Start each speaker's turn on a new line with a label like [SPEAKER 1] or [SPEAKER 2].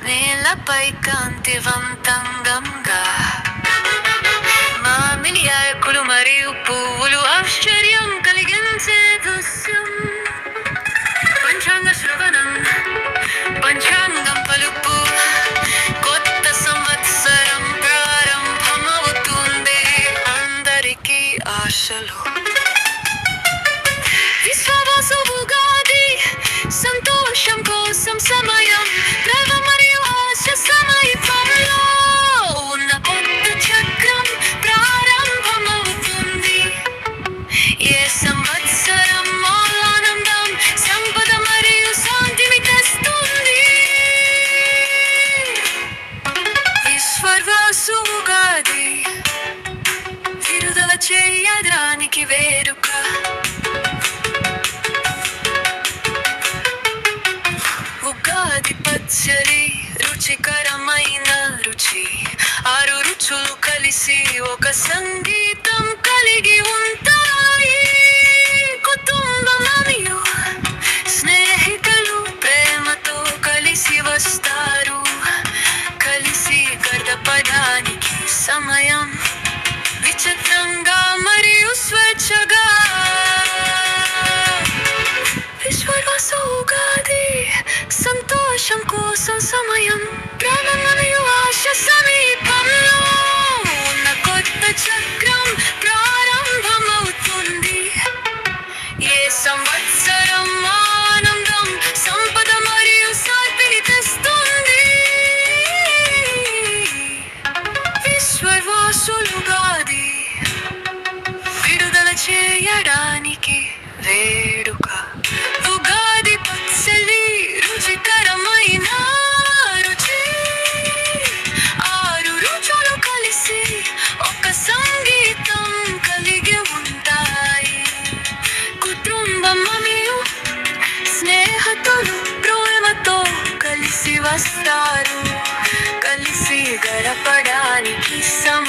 [SPEAKER 1] నేలపై కాంతివంతంగా మామిడియాకులు మరియు పువ్వులు ఆశ్చర్యం కలిగించే దృశ్యం. పంచాంగ శ్రవణం, పంచాంగం పలుపు, కొత్త సంవత్సరం ప్రారంభమవుతుంది. అందరికీ ఆశలు, విశ్వాస ఉగాది, సంతోషం కోసం సమయం, ప్రేమ మరియు ఆశ సమీపంలో ఉన్న కొత్త చక్రం ప్రారంభమవుతుంది. ఏ సంవత్సరం ఆనందం, సంపద మరియు శాంతిని తెస్తుంది. విశ్వాస ఉగాది, విడుదల చేయడానికి వేడుక. ఉగాది పచ్చడి రుచికరమైన రుచి, 6 రుచులు కలిసి ఒక సంగీతం కలిగి ఉంటాయి. కుటుంబం మరియు స్నేహితులు ప్రేమతో కలిసి వస్తారు. కలిసి గడపడానికి సమయం విచిత్రంగా మరియు స్వేచ్ఛగా. విశ్వాస ఉగాది, సంతోషం కోసం సమయం, ప్రేమ మరియు ఆశ సమీపంలో ఉన్న కొత్త చక్రం ప్రారంభమవుతుంది. ఏ సంవత్సరం ఆనందం, సంపద మరియు శాంతిని తెస్తుంది. విశ్వాస ఉగాది, విడుదల చేయడానికి వేడుక. ఉగాది పచ్చడి రుచికరమైన రుచి, 6 రుచులు కలిసి ఒక సంగీతం కలిగి ఉంటాయి. కుటుంబం మరియు స్నేహితులు ప్రేమతో కలిసి వస్తారు. కలిసి గడపడానికి సమయం